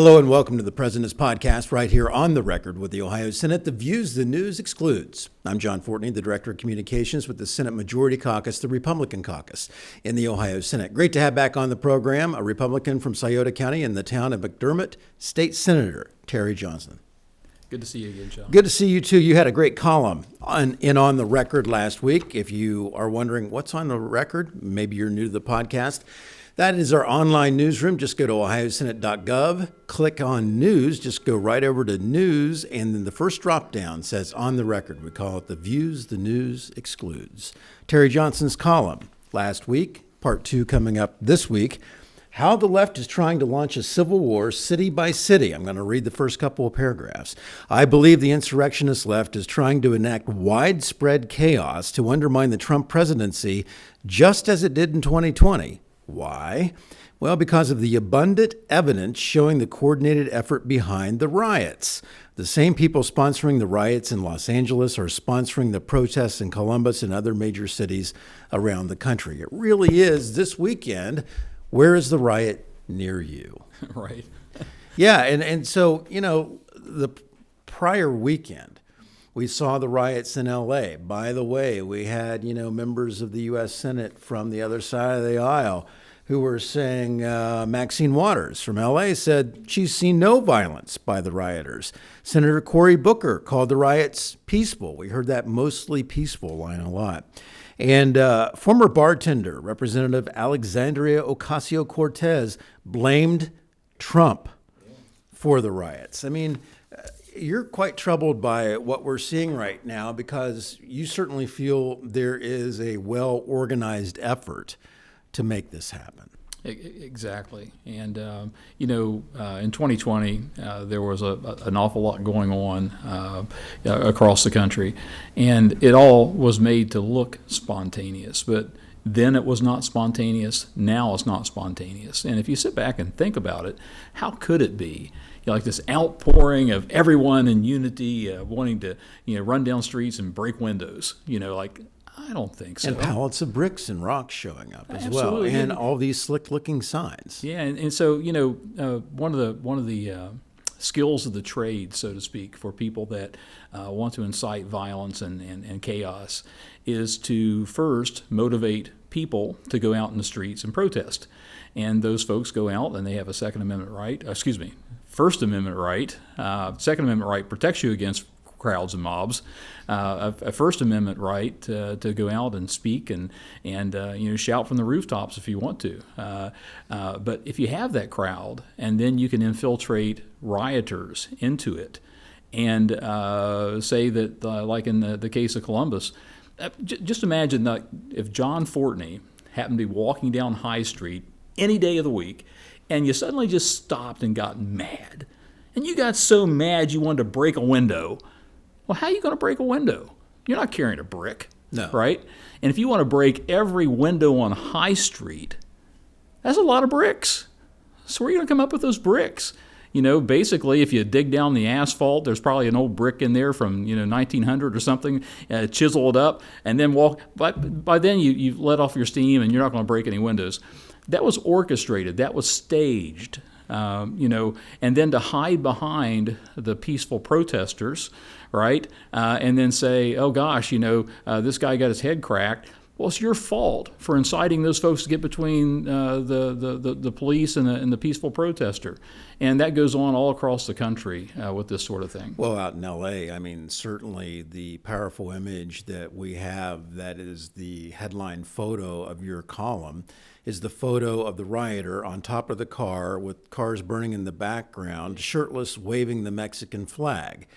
Hello and welcome to the President's Podcast right here on the record with the Ohio Senate. The views the news excludes. I'm John Fortney, the Director of Communications with the Senate Majority Caucus, the Republican Caucus in the Ohio Senate. Great to have back on the program a Republican from Scioto County in the town of McDermott, State Senator Terry Johnson. Good to see you again, John. Good to see you too. You had a great column on the record last week. If you are wondering what's on the record, maybe you're new to the podcast. That is our online newsroom. Just go to ohiosenate.gov, click on news, just go right over to news, and then the first drop down says on the record. We call it the views the news excludes. Terry Johnson's column last week, part 2 coming up this week. How the left is trying to launch a civil war city by city. I'm going to read the first couple of paragraphs. I believe the insurrectionist left is trying to enact widespread chaos to undermine the Trump presidency, just as it did in 2020. Why? Well, because of the abundant evidence showing the coordinated effort behind the riots. The same people sponsoring the riots in Los Angeles are sponsoring the protests in Columbus and other major cities around the country. It really is this weekend. Where is the riot near you? Right. Yeah, and so, the prior weekend, we saw the riots in L.A. By the way, we had, members of the U.S. Senate from the other side of the aisle who were saying, Maxine Waters from L.A. said she's seen no violence by the rioters. Senator Cory Booker called the riots peaceful. We heard that mostly peaceful line a lot. And former bartender, Representative Alexandria Ocasio-Cortez, blamed Trump for the riots. I mean, you're quite troubled by what we're seeing right now because you certainly feel there is a well-organized effort to make this happen. Exactly. And, in 2020, there was an awful lot going on across the country, and it all was made to look spontaneous. But then it was not spontaneous. Now it's not spontaneous. And if you sit back and think about it, how could it be? Like this outpouring of everyone in unity wanting to, run down streets and break windows, I don't think so. And pallets of bricks and rocks showing up as Absolutely. well, and all these slick-looking signs. Yeah, and so one of the skills of the trade, so to speak, for people that want to incite violence and chaos, is to first motivate people to go out in the streets and protest. And those folks go out and they have a First Amendment right. Second Amendment right protects you against crowds and mobs. A First Amendment right to go out and speak and shout from the rooftops if you want to. But if you have that crowd and then you can infiltrate rioters into it and say that, like in the case of Columbus, just imagine that if John Fortney happened to be walking down High Street any day of the week and you suddenly just stopped and got mad. And you got so mad you wanted to break a window. Well, how are you going to break a window? You're not carrying a brick, no. Right? And if you want to break every window on High Street, that's a lot of bricks. So where are you going to come up with those bricks? Basically, if you dig down the asphalt, there's probably an old brick in there from 1900 or something, chisel it up, and then walk. By then, you've let off your steam, and you're not going to break any windows. That was orchestrated. That was staged. And then to hide behind the peaceful protesters, right? And then say, oh gosh, this guy got his head cracked. Well, it's your fault for inciting those folks to get between the police and the peaceful protester. And that goes on all across the country with this sort of thing. Well, out in L.A., I mean, certainly the powerful image that we have that is the headline photo of your column is the photo of the rioter on top of the car with cars burning in the background, shirtless, waving the Mexican flag.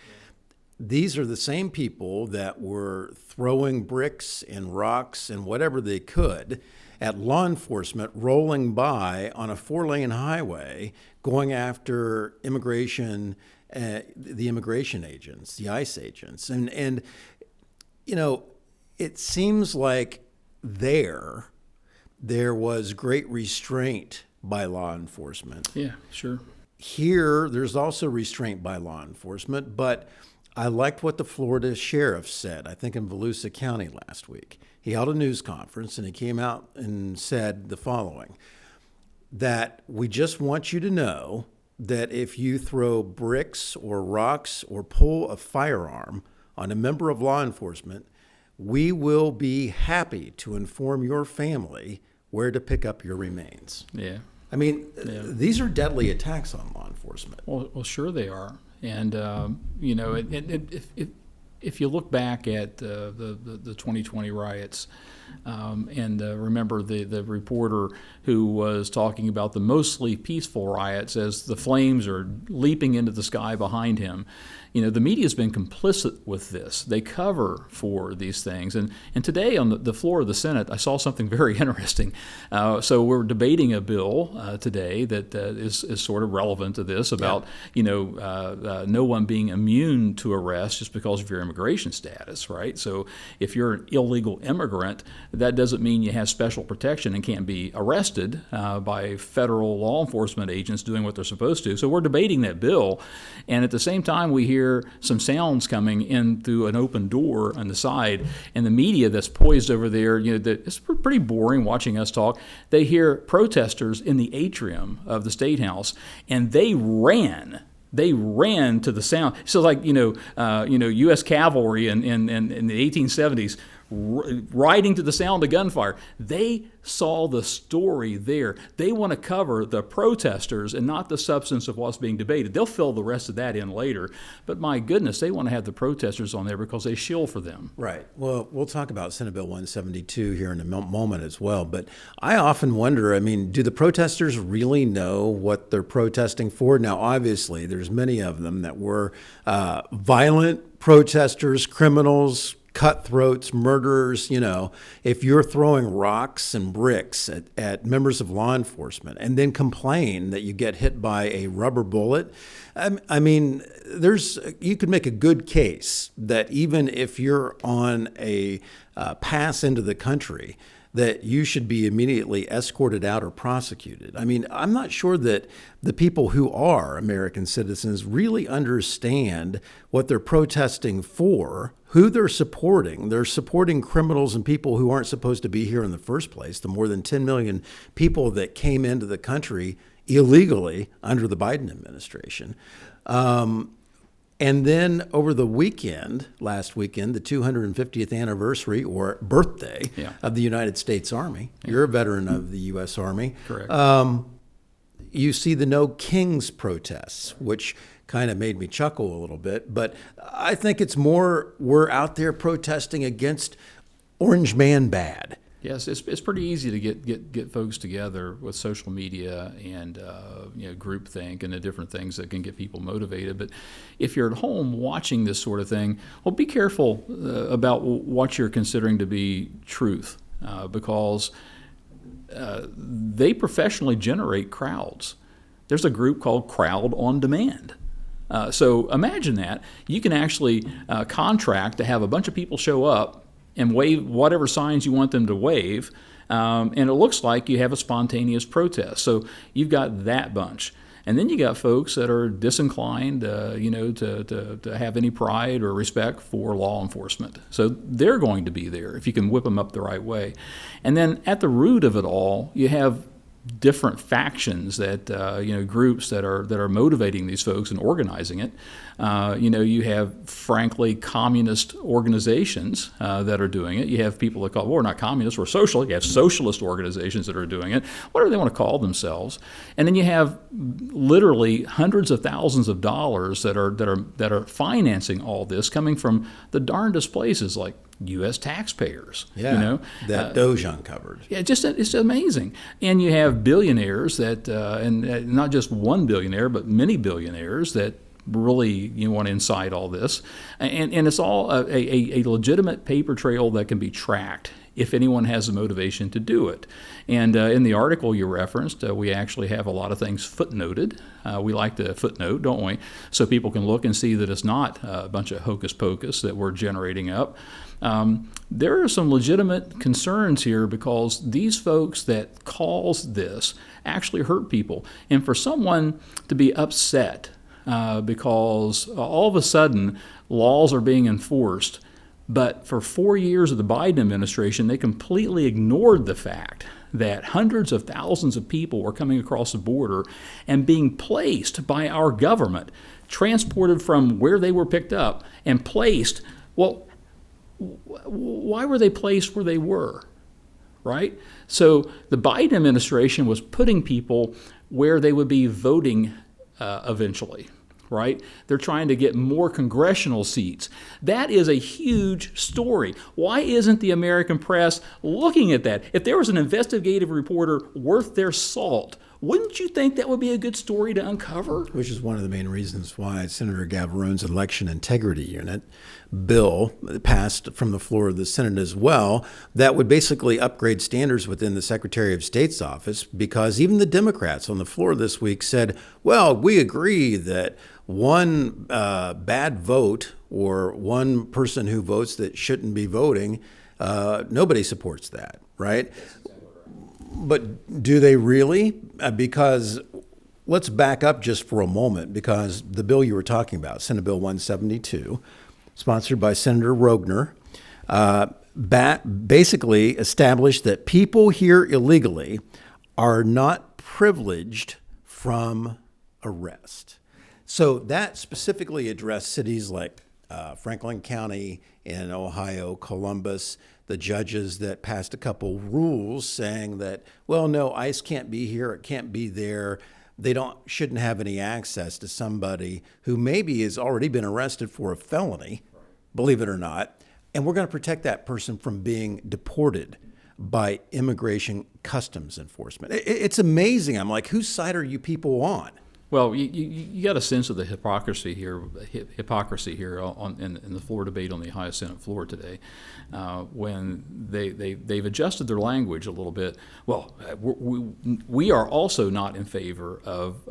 These are the same people that were throwing bricks and rocks and whatever they could at law enforcement rolling by on a 4-lane highway going after immigration, the immigration agents, the ICE agents. And it seems like there was great restraint by law enforcement. Yeah, sure. Here, there's also restraint by law enforcement, but I liked what the Florida sheriff said, I think in Volusia County last week. He held a news conference and he came out and said the following, that we just want you to know that if you throw bricks or rocks or pull a firearm on a member of law enforcement, we will be happy to inform your family where to pick up your remains. Yeah. I mean, these are deadly attacks on law enforcement. Well, sure they are. And, if you look back at the 2020 riots, and remember the reporter who was talking about the mostly peaceful riots as the flames are leaping into the sky behind him. The media's been complicit with this. They cover for these things. And today on the floor of the Senate, I saw something very interesting. So we're debating a bill today that is sort of relevant to this about, no one being immune to arrest just because of your immigration status, right? So if you're an illegal immigrant, that doesn't mean you have special protection and can't be arrested by federal law enforcement agents doing what they're supposed to. So we're debating that bill. And at the same time, we hear some sounds coming in through an open door on the side, and the media that's poised over there, it's pretty boring watching us talk. They hear protesters in the atrium of the Statehouse, and they ran to the sound. So like, U.S. cavalry in the 1870s, riding to the sound of gunfire. They saw the story there. They want to cover the protesters and not the substance of what's being debated. They'll fill the rest of that in later. But my goodness, they want to have the protesters on there because they shill for them. Right. Well, we'll talk about Senate Bill 172 here in a moment as well. But I often wonder, do the protesters really know what they're protesting for? Now, obviously, there's many of them that were violent protesters, criminals, cutthroats, murderers. If you're throwing rocks and bricks at members of law enforcement and then complain that you get hit by a rubber bullet, you could make a good case that even if you're on a pass into the country, that you should be immediately escorted out or prosecuted. I'm not sure that the people who are American citizens really understand what they're protesting for, who they're supporting. They're supporting criminals and people who aren't supposed to be here in the first place, the more than 10 million people that came into the country illegally under the Biden administration. And then over the last weekend, the 250th anniversary or birthday of the United States Army. Yeah. You're a veteran of the U.S. Army. Correct. You see the No Kings protests, which kind of made me chuckle a little bit. But I think it's more we're out there protesting against Orange Man bad. Yes, it's pretty easy to get folks together with social media and groupthink and the different things that can get people motivated. But if you're at home watching this sort of thing, well, be careful about what you're considering to be truth, because they professionally generate crowds. There's a group called Crowd on Demand. So imagine that. You can actually contract to have a bunch of people show up and wave whatever signs you want them to wave, and it looks like you have a spontaneous protest. So you've got that bunch. And then you got folks that are disinclined, to have any pride or respect for law enforcement. So they're going to be there if you can whip them up the right way. And then at the root of it all, you have different factions that groups that are motivating these folks and organizing it. You have frankly communist organizations that are doing it. You have people that call, we're not communists, we're social. You have socialist organizations that are doing it, whatever they want to call themselves. And then you have literally hundreds of thousands of dollars that are financing all this, coming from the darndest places like U.S. taxpayers. Yeah, that Doge uncovered. Yeah, it's amazing. And you have billionaires that, and not just one billionaire, but many billionaires that really want to incite all this. And it's all a legitimate paper trail that can be tracked if anyone has the motivation to do it. And in the article you referenced, we actually have a lot of things footnoted. We like to footnote, don't we? So people can look and see that it's not a bunch of hocus pocus that we're generating up. There are some legitimate concerns here because these folks that cause this actually hurt people. And for someone to be upset because all of a sudden laws are being enforced, but for 4 years of the Biden administration, they completely ignored the fact that hundreds of thousands of people were coming across the border and being placed by our government, transported from where they were picked up and placed. Well, why were they placed where they were, right? So the Biden administration was putting people where they would be voting eventually, right? They're trying to get more congressional seats. That is a huge story. Why isn't the American press looking at that? If there was an investigative reporter worth their salt, wouldn't you think that would be a good story to uncover? Which is one of the main reasons why Senator Gavarrone's election integrity unit bill passed from the floor of the Senate as well, that would basically upgrade standards within the Secretary of State's office, because even the Democrats on the floor this week said, well, we agree that one bad vote or one person who votes that shouldn't be voting, nobody supports that, right? But do they really? Because let's back up just for a moment, because the bill you were talking about, Senate Bill 172, sponsored by Senator Rogner, basically established that people here illegally are not privileged from arrest. So that specifically addressed cities like Franklin County in Ohio, Columbus, the judges that passed a couple rules saying that, well, no, ICE can't be here, it can't be there. They shouldn't have any access to somebody who maybe has already been arrested for a felony, believe it or not, and we're going to protect that person from being deported by immigration customs enforcement. It's amazing. I'm like, whose side are you people on? Well, you got a sense of the hypocrisy here in the floor debate on the Ohio Senate floor today, when they've adjusted their language a little bit. Well, we are also not in favor of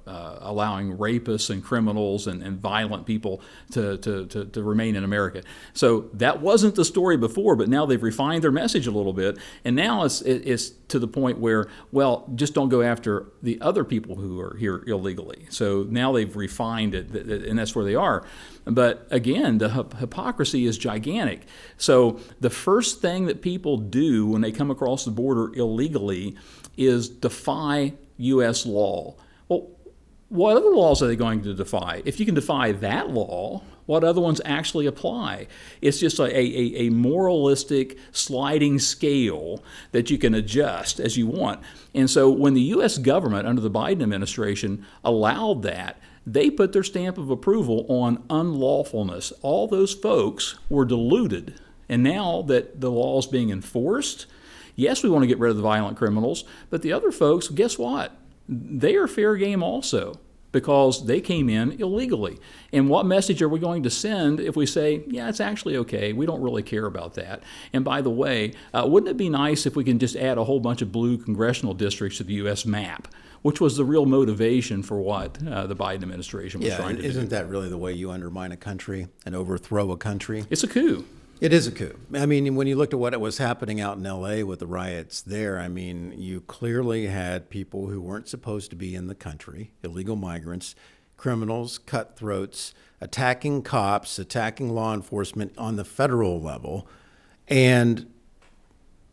allowing rapists and criminals and violent people to remain in America. So that wasn't the story before, but now they've refined their message a little bit, and now it's to the point where, well, just don't go after the other people who are here illegally. So now they've refined it, and that's where they are. But again, the hypocrisy is gigantic. So the first thing that people do when they come across the border illegally is defy U.S. law. Well, what other laws are they going to defy? If you can defy that law, what other ones actually apply? It's just a moralistic sliding scale that you can adjust as you want. And so when the U.S. government under the Biden administration allowed that, they put their stamp of approval on unlawfulness. All those folks were deluded. And now that the law is being enforced, yes, we want to get rid of the violent criminals, but the other folks, guess what? They are fair game also, because they came in illegally. And what message are we going to send if we say, yeah, it's actually okay, we don't really care about that? And by the way, wouldn't it be nice if we can just add a whole bunch of blue congressional districts to the U.S. map, which was the real motivation for what the Biden administration was trying to do? Isn't that really the way you undermine a country and overthrow a country? It's a coup. It is a coup. I mean, when you looked at what was happening out in L.A. with the riots there, I mean, you clearly had people who weren't supposed to be in the country, illegal migrants, criminals, cutthroats, attacking cops, attacking law enforcement on the federal level. And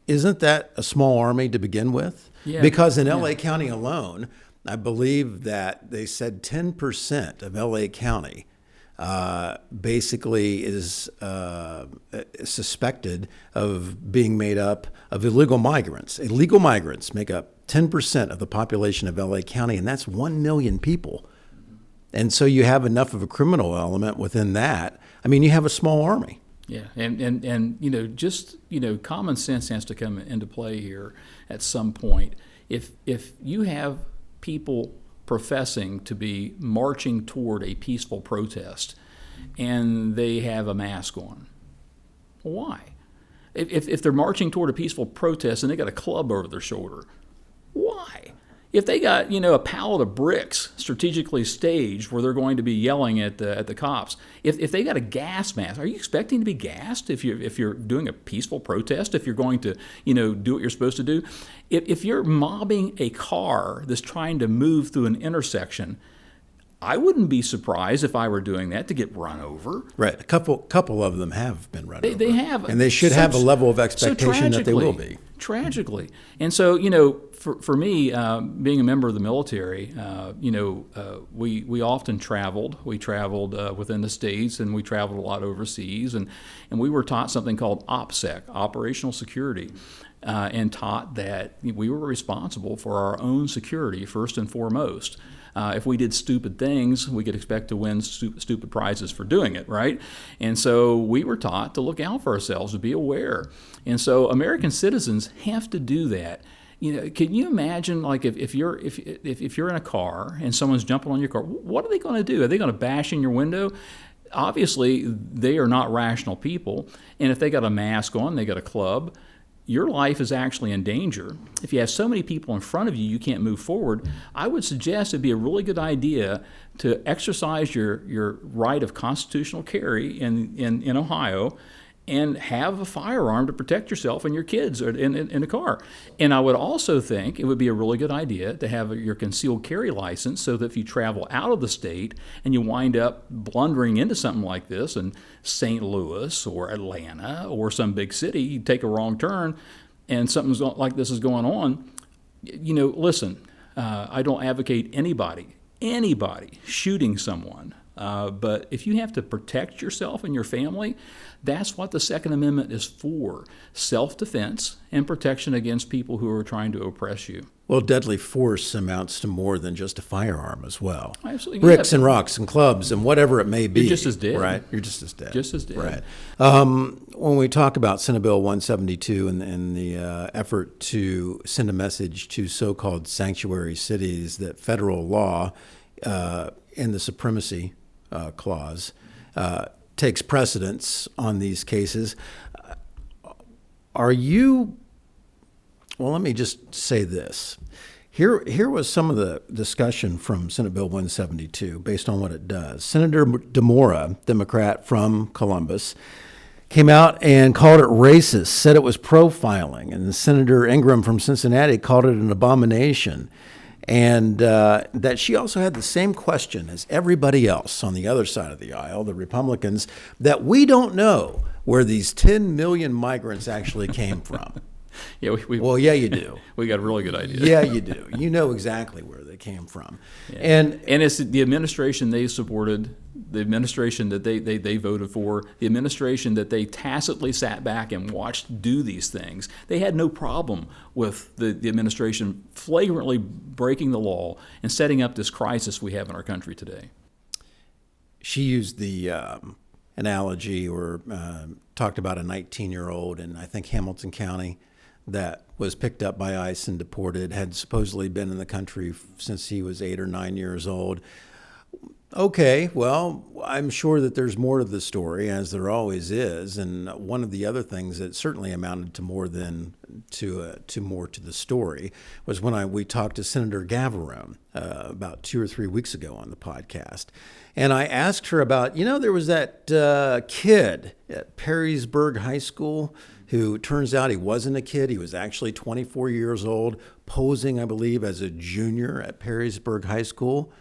isn't that a small army to begin with? Yeah. Because in L.A. County alone, I believe that they said 10% of L.A. County basically is suspected of being made up of illegal migrants. Illegal migrants make up 10% of the population of LA County, and that's 1 million people. And so you have enough of a criminal element within that. I mean, you have a small army. Yeah, and just common sense has to come into play here at some point. If you have people professing to be marching toward a peaceful protest, and they have a mask on. Why? If they're marching toward a peaceful protest and they got a club over their shoulder, why? If they got a pallet of bricks strategically staged where they're going to be yelling at the cops, if they got a gas mask, are you expecting to be gassed if you're doing a peaceful protest? If you're going to do what you're supposed to do, if you're mobbing a car that's trying to move through an intersection, I wouldn't be surprised if I were doing that to get run over. Right. A couple of them have been run over. They have. And they should have a level of expectation that they will be. Tragically. And so, for me, being a member of the military, we often traveled. We traveled within the states, and we traveled a lot overseas. And we were taught something called OPSEC, Operational Security, and taught that we were responsible for our own security first and foremost. If we did stupid things, we could expect to win stupid prizes for doing it, right? And so we were taught to look out for ourselves, to be aware. And so American citizens have to do that. Can you imagine, like, if you're in a car and someone's jumping on your car, what are they going to do? Are they going to bash in your window? Obviously, they are not rational people. And if they got a mask on, they got a club, your life is actually in danger. If you have so many people in front of you, you can't move forward. I would suggest it'd be a really good idea to exercise your right of constitutional carry in Ohio and have a firearm to protect yourself and your kids in a car. And I would also think it would be a really good idea to have your concealed carry license so that if you travel out of the state and you wind up blundering into something like this in St. Louis or Atlanta or some big city, you take a wrong turn and something like this is going on, listen, I don't advocate anybody shooting someone. But if you have to protect yourself and your family, that's what the Second Amendment is for: self-defense and protection against people who are trying to oppress you. Well, deadly force amounts to more than just a firearm as well. Absolutely. Bricks and rocks and clubs and whatever it may be. You're just as dead. Right. You're just as dead. Just as dead. Right. When we talk about Senate Bill 172 and the effort to send a message to so-called sanctuary cities that federal law and the supremacy clause takes precedence on these cases. Well, let me just say this. Here was some of the discussion from Senate Bill 172 based on what it does. Senator DeMora, Democrat from Columbus, came out and called it racist, said it was profiling, and Senator Ingram from Cincinnati called it an abomination. And that she also had the same question as everybody else on the other side of the aisle, the Republicans, that we don't know where these 10 million migrants actually came from. Yeah, well, yeah, you do. We got a really good idea. Yeah, you do. You know exactly where they came from. Yeah. And it's the administration they supported, the administration that they voted for, the administration that they tacitly sat back and watched do these things. They had no problem with the administration flagrantly breaking the law and setting up this crisis we have in our country today. She used the analogy or talked about a 19-year-old in, I think, Hamilton County that was picked up by ICE and deported, had supposedly been in the country since he was 8 or 9 years old. Okay, well, I'm sure that there's more to the story, as there always is. And one of the other things that certainly amounted to more than to more to the story was when we talked to Senator Gavarone about 2 or 3 weeks ago on the podcast. And I asked her about, there was that kid at Perrysburg High School who turns out he wasn't a kid. He was actually 24 years old, posing, I believe, as a junior at Perrysburg High School.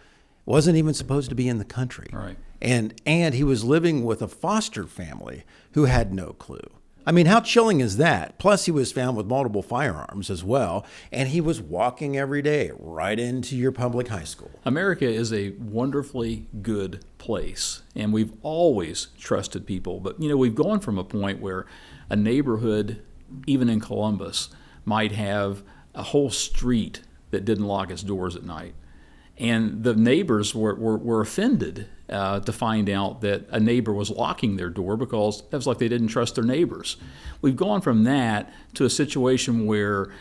Wasn't even supposed to be in the country. Right. And he was living with a foster family who had no clue. I mean, how chilling is that? Plus, he was found with multiple firearms as well, and he was walking every day right into your public high school. America is a wonderfully good place, and we've always trusted people. But, we've gone from a point where a neighborhood, even in Columbus, might have a whole street that didn't lock its doors at night. And the neighbors were offended to find out that a neighbor was locking their door because it was like they didn't trust their neighbors. We've gone from that to a situation where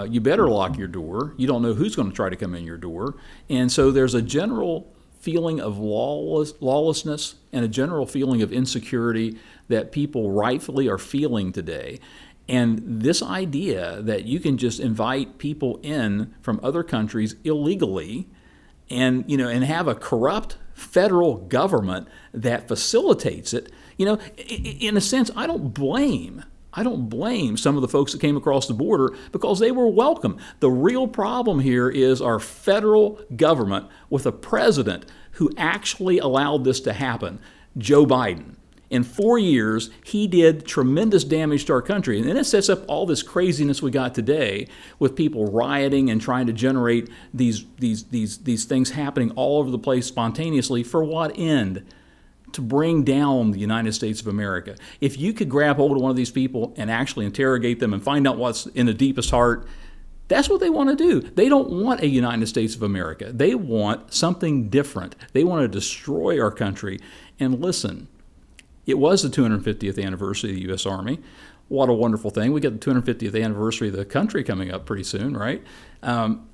you better lock your door. You don't know who's going to try to come in your door. And so there's a general feeling of lawlessness and a general feeling of insecurity that people rightfully are feeling today. And this idea that you can just invite people in from other countries illegally and have a corrupt federal government that facilitates it, in a sense, I don't blame some of the folks that came across the border because they were welcome. The real problem here is our federal government with a president who actually allowed this to happen, Joe Biden. In 4 years, he did tremendous damage to our country. And then it sets up all this craziness we got today with people rioting and trying to generate these things happening all over the place spontaneously. For what end? To bring down the United States of America. If you could grab hold of one of these people and actually interrogate them and find out what's in the deepest heart, that's what they want to do. They don't want a United States of America. They want something different. They want to destroy our country. And listen, it was the 250th anniversary of the U.S. Army. What a wonderful thing. We got the 250th anniversary of the country coming up pretty soon, right? I'm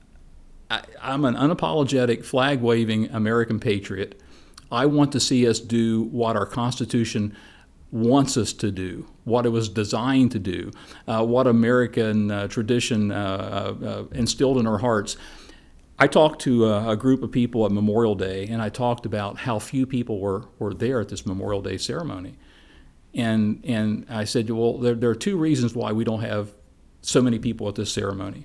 an unapologetic, flag-waving American patriot. I want to see us do what our Constitution wants us to do, what it was designed to do, what American tradition instilled in our hearts. I talked to a group of people at Memorial Day, and I talked about how few people were there at this Memorial Day ceremony. And I said, well, there are two reasons why we don't have so many people at this ceremony.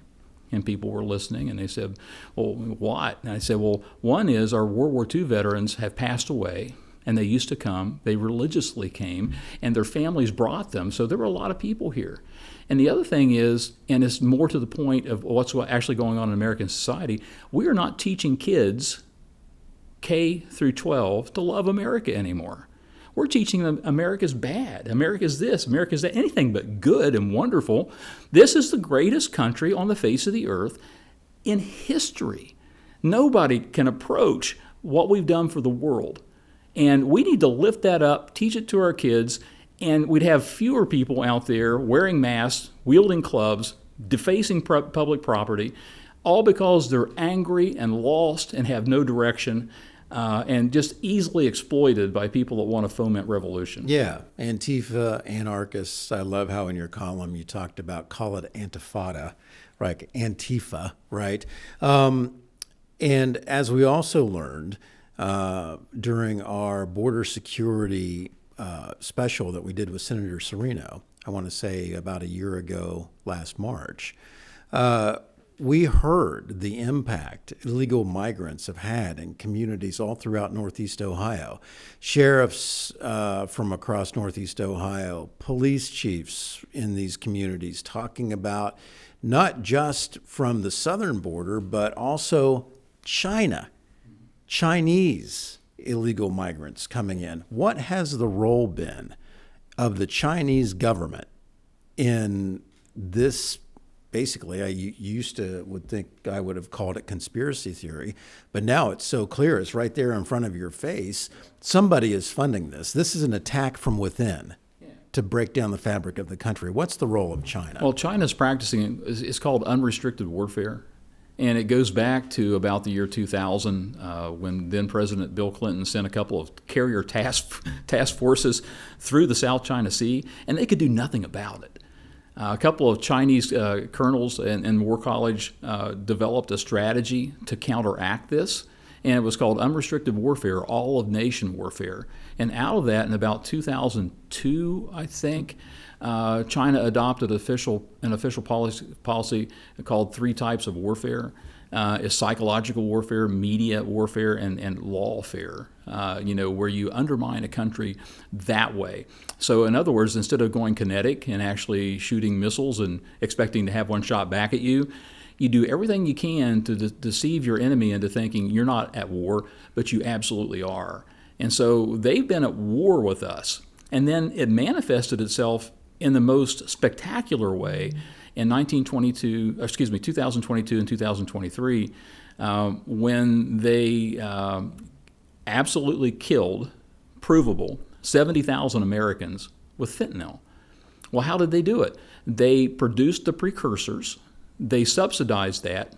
And people were listening, and they said, well, what? And I said, well, one is our World War II veterans have passed away, and they used to come. They religiously came, and their families brought them. So there were a lot of people here. And the other thing is, and it's more to the point of what's actually going on in American society, we are not teaching kids K through 12 to love America anymore. We're teaching them America's bad, America's this, America's that, anything but good and wonderful. This is the greatest country on the face of the earth in history. Nobody can approach what we've done for the world. And we need to lift that up, teach it to our kids, and we'd have fewer people out there wearing masks, wielding clubs, defacing public property, all because they're angry and lost and have no direction. And just easily exploited by people that want to foment revolution. Yeah, Antifa, anarchists. I love how in your column you talked about, call it Antifada, right? Antifa, right? And as we also learned during our border security special that we did with Senator Serino, I want to say about a year ago last March, we heard the impact illegal migrants have had in communities all throughout Northeast Ohio. Sheriffs from across Northeast Ohio, police chiefs in these communities talking about not just from the southern border, but also Chinese illegal migrants coming in. What has the role been of the Chinese government in this? Basically, I would think I would have called it conspiracy theory, but now it's so clear. It's right there in front of your face. Somebody is funding this. This is an attack from within to break down the fabric of the country. What's the role of China? Well, China's practicing, it's called unrestricted warfare. And it goes back to about the year 2000 when then President Bill Clinton sent a couple of carrier task forces through the South China Sea, and they could do nothing about it. A couple of Chinese colonels in War College developed a strategy to counteract this, and it was called unrestricted warfare, all-of-nation warfare. And out of that, in about 2002, I think, China adopted an official policy called 3 types of warfare. Is psychological warfare, media warfare, and lawfare, where you undermine a country that way. So in other words, instead of going kinetic and actually shooting missiles and expecting to have one shot back at you, you do everything you can to deceive your enemy into thinking you're not at war, but you absolutely are. And so they've been at war with us. And then it manifested itself in the most spectacular way in 2022 and 2023, when they absolutely killed, provable, 70,000 Americans with fentanyl. Well, how did they do it? They produced the precursors, they subsidized that,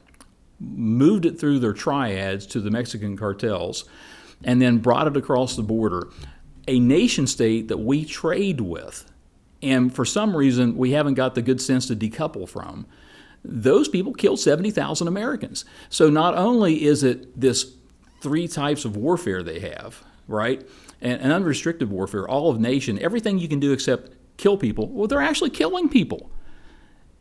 moved it through their triads to the Mexican cartels, and then brought it across the border. A nation state that we trade with, and for some reason we haven't got the good sense to decouple from, those people killed 70,000 Americans. So not only is it this 3 types of warfare they have, right? And unrestricted warfare, all of nation, everything you can do except kill people. Well, they're actually killing people.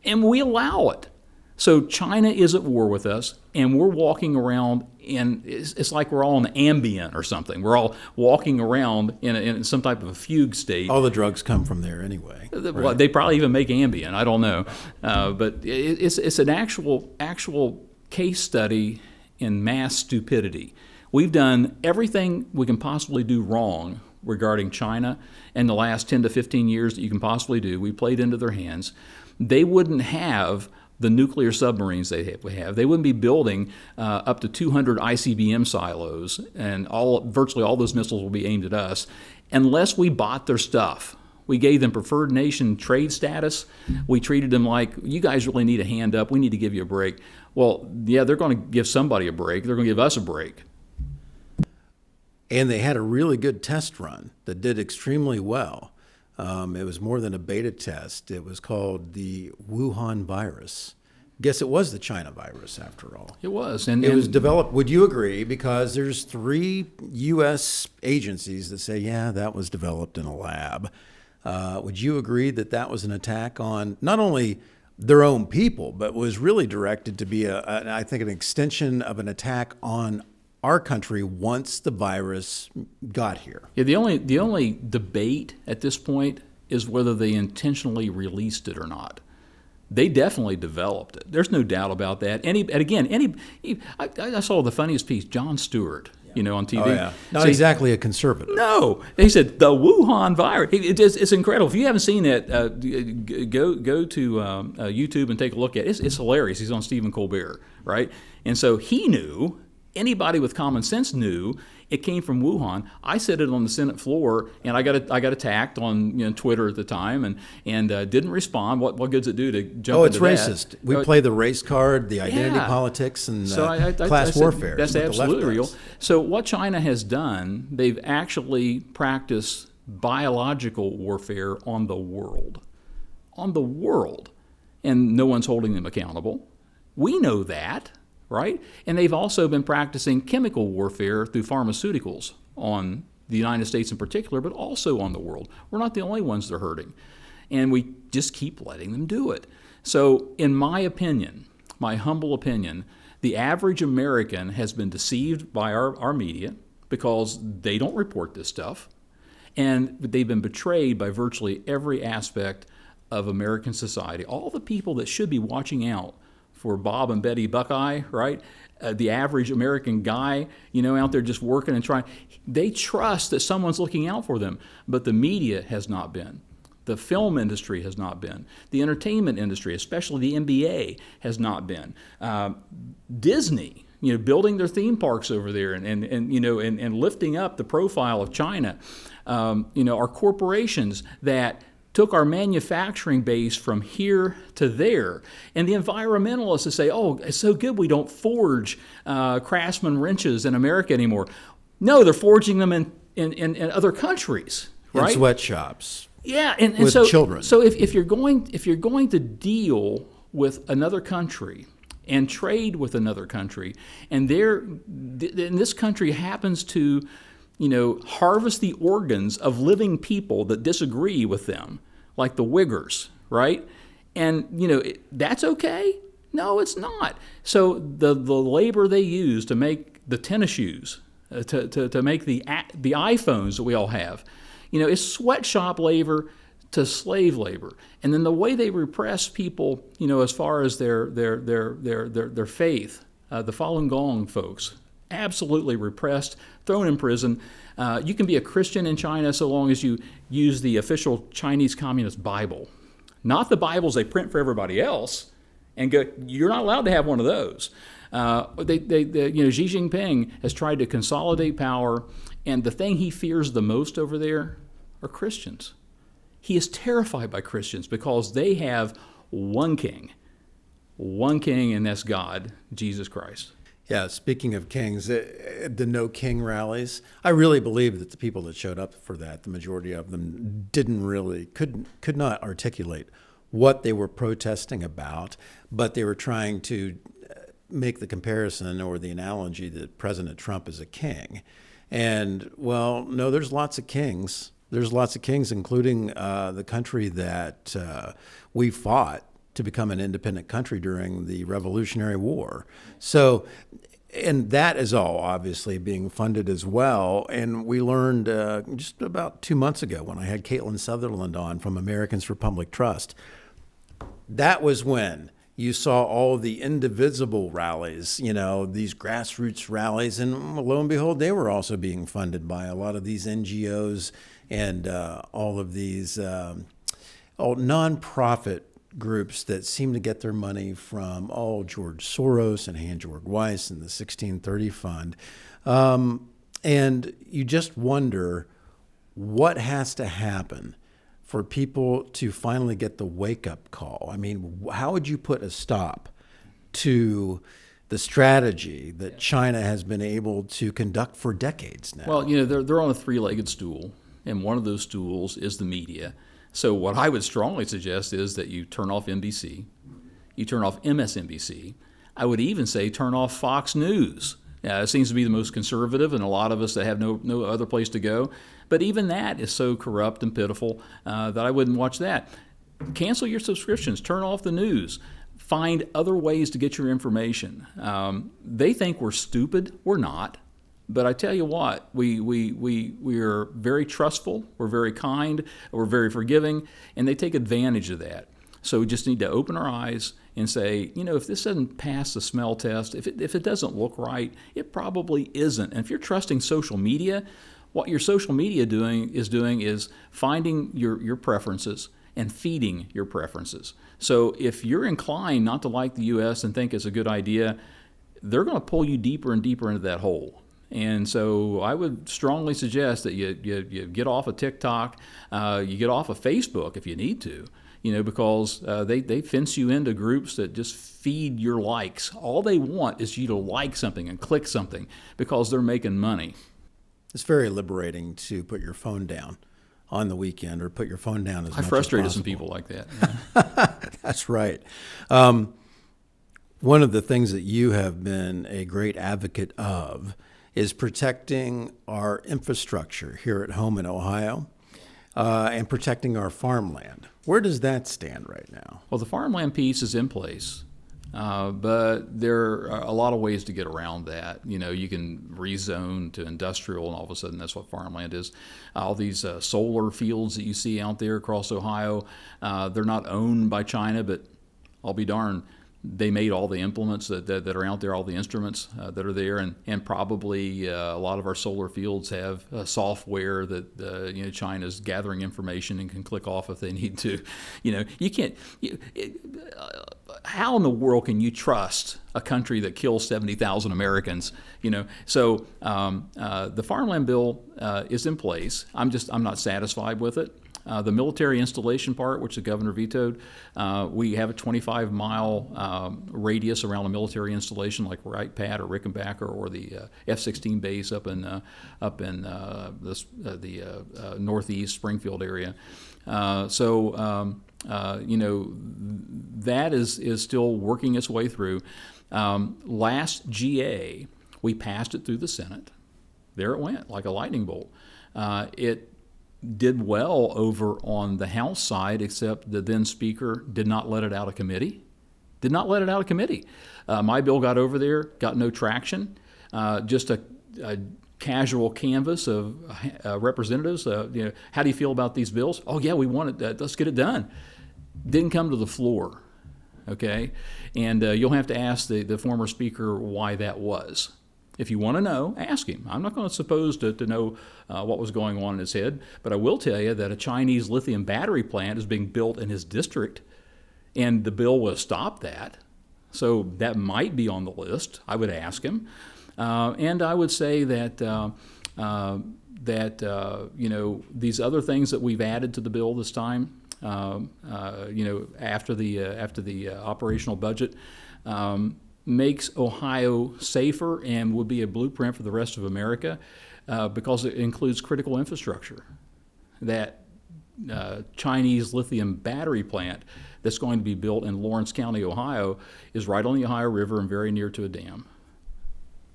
And we allow it. So China is at war with us, and we're walking around, and it's like we're all on Ambien or something. We're all walking around in some type of a fugue state. All the drugs come from there anyway. Well, right? they probably even make Ambien. I don't know, but it's an actual case study in mass stupidity. We've done everything we can possibly do wrong regarding China in the last 10 to 15 years that you can possibly do. We played into their hands. They wouldn't have the nuclear submarines they have. They wouldn't be building up to 200 ICBM silos, and virtually all those missiles will be aimed at us, unless we bought their stuff. We gave them preferred nation trade status. We treated them like, you guys really need a hand up. We need to give you a break. Well, yeah, they're going to give somebody a break. They're going to give us a break. And they had a really good test run that did extremely well. It was more than a beta test. It was called the Wuhan virus. Guess it was the China virus after all. It was. And it was developed, would you agree, because there's 3 U.S. agencies that say, yeah, that was developed in a lab. Would you agree that that was an attack on not only their own people, but was really directed to be, I think, an extension of an attack on our country once the virus got here? Yeah, the only debate at this point is whether they intentionally released it or not. They definitely developed it. There's no doubt about that. I saw the funniest piece, Jon Stewart, on TV. Oh, yeah. Not exactly a conservative. No. He said, the Wuhan virus. It's incredible. If you haven't seen it, go to YouTube and take a look at it. It's hilarious. He's on Stephen Colbert, right? And so he knew, anybody with common sense knew, it came from Wuhan. I said it on the Senate floor, and I got attacked on Twitter at the time, and didn't respond. What good's it do to jump into that? Oh, it's racist. We play the race card, the identity politics, and class warfare. That's absolutely real. So what China has done, they've actually practiced biological warfare on the world. On the world. And no one's holding them accountable. We know that. Right? And they've also been practicing chemical warfare through pharmaceuticals on the United States in particular, but also on the world. We're not the only ones they're hurting. And we just keep letting them do it. So in my opinion, my humble opinion, the average American has been deceived by our media because they don't report this stuff. And they've been betrayed by virtually every aspect of American society. All the people that should be watching out for Bob and Betty Buckeye, right? The average American guy, out there just working and trying. They trust that someone's looking out for them, but the media has not been. The film industry has not been. The entertainment industry, especially the NBA, has not been. Disney, building their theme parks over there and lifting up the profile of China. Our corporations that took our manufacturing base from here to there. And the environmentalists that say, oh, it's so good we don't forge Craftsman wrenches in America anymore. No, they're forging them in other countries, right? In sweatshops. Yeah, and with so children. So if you're going to deal with another country and trade with another country, and this country happens to harvest the organs of living people that disagree with them, like the Uyghurs, right? And, that's okay? No, it's not. So the labor they use to make the tennis shoes, to make the iPhones that we all have, is sweatshop labor to slave labor. And then the way they repress people, as far as their faith, the Falun Gong folks, absolutely repressed, thrown in prison. You can be a Christian in China so long as you use the official Chinese Communist Bible, not the Bibles they print for everybody else. And you're not allowed to have one of those. Xi Jinping has tried to consolidate power, and the thing he fears the most over there are Christians. He is terrified by Christians because they have one king, and that's God, Jesus Christ. Yeah, speaking of kings, the No King rallies, I really believe that the people that showed up for that, the majority of them could not articulate what they were protesting about, but they were trying to make the comparison or the analogy that President Trump is a king. And, well, no, there's lots of kings. There's lots of kings, including the country that we fought to become an independent country during the Revolutionary War. So, and that is all obviously being funded as well. And we learned just about 2 months ago when I had Caitlin Sutherland on from Americans for Public Trust, that was when you saw all the Indivisible rallies, these grassroots rallies, and lo and behold, they were also being funded by a lot of these NGOs and all of these nonprofit groups that seem to get their money from George Soros and Hans-Georg Weiss and the 1630 Fund. And you just wonder what has to happen for people to finally get the wake-up call. I mean, how would you put a stop to the strategy that China has been able to conduct for decades now? Well, they're on a three-legged stool, and one of those stools is the media. So what I would strongly suggest is that you turn off NBC, you turn off MSNBC. I would even say turn off Fox News. It seems to be the most conservative, and a lot of us that have no other place to go. But even that is so corrupt and pitiful that I wouldn't watch that. Cancel your subscriptions. Turn off the news. Find other ways to get your information. They think we're stupid. We're not. But I tell you what, we are very trustful, we're very kind, we're very forgiving, and they take advantage of that. So we just need to open our eyes and say, if this doesn't pass the smell test, if it doesn't look right, it probably isn't. And if you're trusting social media, what your social media is finding your preferences and feeding your preferences. So if you're inclined not to like the U.S. and think it's a good idea, they're going to pull you deeper and deeper into that hole. And so I would strongly suggest that you get off of TikTok, you get off of Facebook if you need to, because they fence you into groups that just feed your likes. All they want is you to like something and click something because they're making money. It's very liberating to put your phone down on the weekend or put your phone down as much as possible. I frustrated some people like that. That's right. One of the things that you have been a great advocate of is protecting our infrastructure here at home in Ohio and protecting our farmland. Where does that stand right now? Well, the farmland piece is in place, but there are a lot of ways to get around that. You can rezone to industrial, and all of a sudden that's what farmland is. All these solar fields that you see out there across Ohio, they're not owned by China, but I'll be darned, they made all the implements that are out there, all the instruments that are there, and probably a lot of our solar fields have software that China's gathering information and can click off if they need to. You can't. How in the world can you trust a country that kills 70,000 Americans? So the farmland bill is in place. I'm not satisfied with it. The military installation part, which the governor vetoed, we have a 25-mile radius around a military installation like Wright Pat or Rickenbacker or the F-16 base up in the northeast Springfield area. That is still working its way through. Last GA, we passed it through the Senate. There it went, like a lightning bolt. It did well over on the House side, except the then Speaker did not let it out of committee. My bill got over there, got no traction. Just a casual canvass of representatives. How do you feel about these bills? Oh, yeah, we want it. Let's get it done. Didn't come to the floor, okay? And you'll have to ask the former Speaker why that was. If you want to know, ask him. I'm not going to suppose to know what was going on in his head, but I will tell you that a Chinese lithium battery plant is being built in his district, and the bill will stop that. So that might be on the list. I would ask him. And I would say that these other things that we've added to the bill this time, after the operational budget, makes Ohio safer and would be a blueprint for the rest of America because it includes critical infrastructure. That Chinese lithium battery plant that's going to be built in Lawrence County, Ohio, is right on the Ohio River and very near to a dam.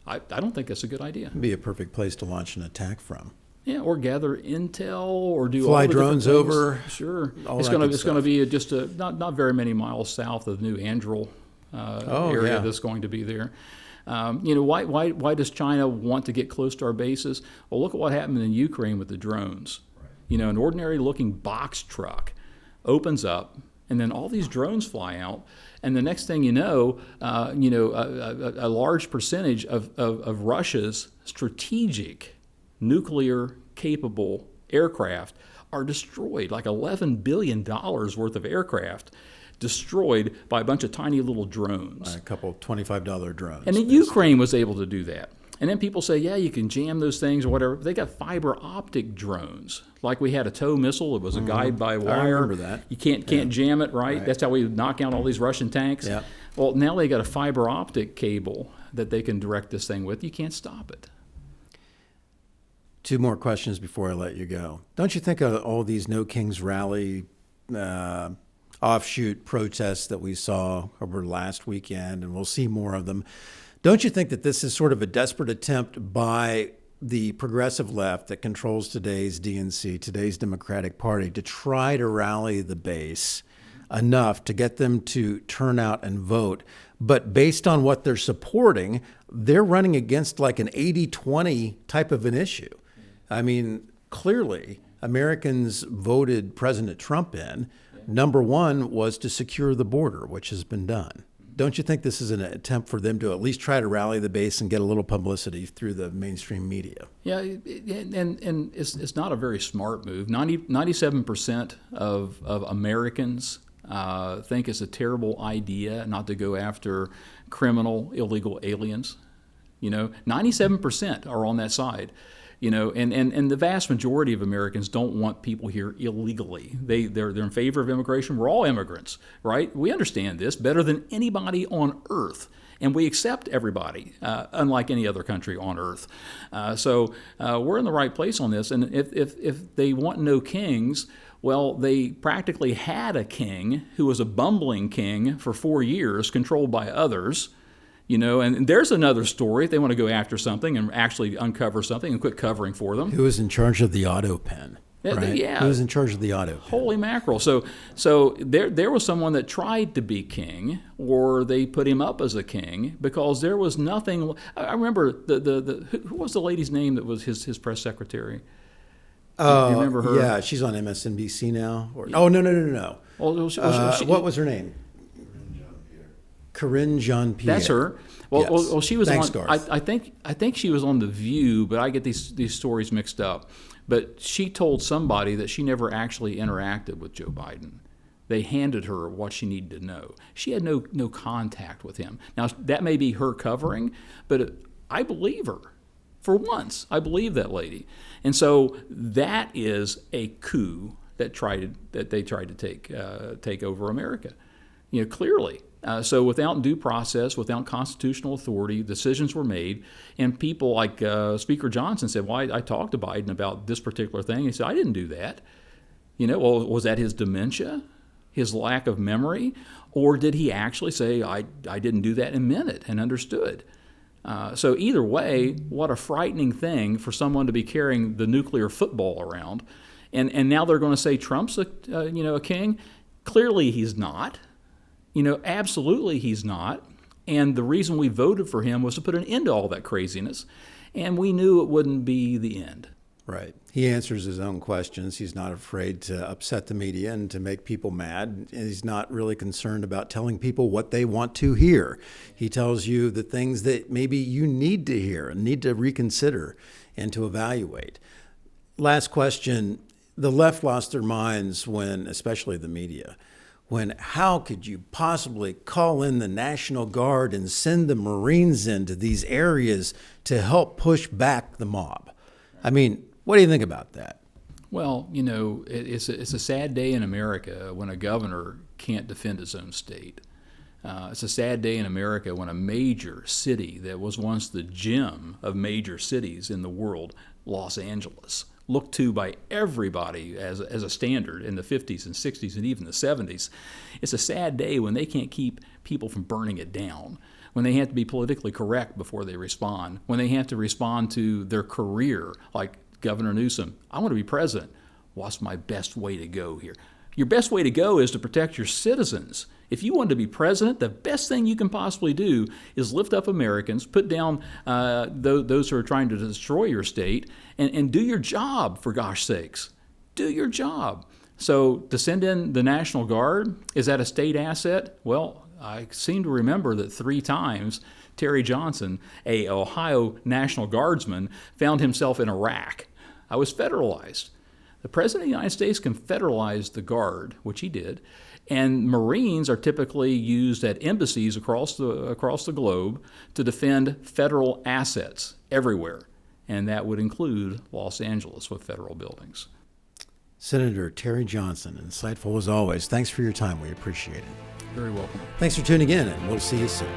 I don't think that's a good idea. It'd be a perfect place to launch an attack from. Yeah, or gather intel, or do Fly all the drones different things. over. Sure, All it's that going to good it's going to stuff. be just not very many miles south of New Andrel area yeah. that's going to be there. Why does China want to get close to our bases? Well, look at what happened in Ukraine with the drones. An ordinary looking box truck opens up, and then all these drones fly out, and the next thing you know, a large percentage of Russia's strategic nuclear capable aircraft are destroyed, like $11 billion worth of aircraft destroyed by a bunch of tiny little drones. A couple $25 drones. And then Ukraine was able to do that. And then people say, yeah, you can jam those things or whatever. They got fiber optic drones. Like we had a TOW missile. It was a guide by wire. I remember that. You can't jam it, right? That's how we knock out all these Russian tanks. Yeah. Well, now they got a fiber optic cable that they can direct this thing with. You can't stop it. Two more questions before I let you go. Don't you think all these No Kings rally offshoot protests that we saw over last weekend, and we'll see more of them, don't you think that this is sort of a desperate attempt by the progressive left that controls today's DNC, today's Democratic Party, to try to rally the base enough to get them to turn out and vote? But based on what they're supporting, they're running against like an 80-20 type of an issue. I mean, clearly, Americans voted President Trump in. Number one was to secure the border, which has been done. Don't you think this is an attempt for them to at least try to rally the base and get a little publicity through the mainstream media? Yeah, and it's not a very smart move. 97% of Americans think it's a terrible idea not to go after criminal, illegal aliens. 97% are on that side. And the vast majority of Americans don't want people here illegally. They're in favor of immigration. We're all immigrants, right? We understand this better than anybody on earth, and we accept everybody, unlike any other country on earth. So we're in the right place on this. And if they want no kings, well, they practically had a king who was a bumbling king for 4 years, controlled by others. And there's another story. If they want to go after something and actually uncover something and quit covering for them. Who was in charge of the auto pen? Right? Yeah. Who was in charge of the auto pen? Holy mackerel. So there was someone that tried to be king, or they put him up as a king, because there was nothing. I remember who was the lady's name that was his press secretary? You remember her? Yeah, she's on MSNBC now. Oh, no. What was her name? Corinne Jean-Pierre. That's her. Well, she was Thanks, on. Garth. I think she was on The View, but I get these stories mixed up. But she told somebody that she never actually interacted with Joe Biden. They handed her what she needed to know. She had no contact with him. Now that may be her covering, but I believe her. For once, I believe that lady. And so that is a coup that they tried to take over America. Clearly. So without due process, without constitutional authority, decisions were made, and people like Speaker Johnson said, well, I talked to Biden about this particular thing. He said, I didn't do that. Well, was that his dementia, his lack of memory, or did he actually say, I didn't do that and meant it and understood? So either way, what a frightening thing for someone to be carrying the nuclear football around. And now they're going to say Trump's a king. Clearly he's not. Absolutely he's not. And the reason we voted for him was to put an end to all that craziness. And we knew it wouldn't be the end. Right. He answers his own questions. He's not afraid to upset the media and to make people mad. He's not really concerned about telling people what they want to hear. He tells you the things that maybe you need to hear and need to reconsider and to evaluate. Last question. The left lost their minds when, especially the media, how could you possibly call in the National Guard and send the Marines into these areas to help push back the mob? I mean, what do you think about that? Well, it's a sad day in America when a governor can't defend his own state. It's a sad day in America when a major city that was once the gem of major cities in the world, Los Angeles, looked to by everybody as a standard in the 50s and 60s and even the 70s. It's a sad day when they can't keep people from burning it down, when they have to be politically correct before they respond, when they have to respond to their career, like Governor Newsom, I want to be president. What's my best way to go here? Your best way to go is to protect your citizens. If you want to be president, the best thing you can possibly do is lift up Americans, put down those who are trying to destroy your state, and do your job, for gosh sakes. Do your job. So to send in the National Guard, is that a state asset? Well, I seem to remember that 3 times Terry Johnson, a Ohio National Guardsman, found himself in Iraq. I was federalized. The President of the United States can federalize the Guard, which he did, and Marines are typically used at embassies across the globe to defend federal assets everywhere, and that would include Los Angeles with federal buildings. Senator Terry Johnson, insightful as always. Thanks for your time. We appreciate it. Very welcome. Thanks for tuning in, and we'll see you soon.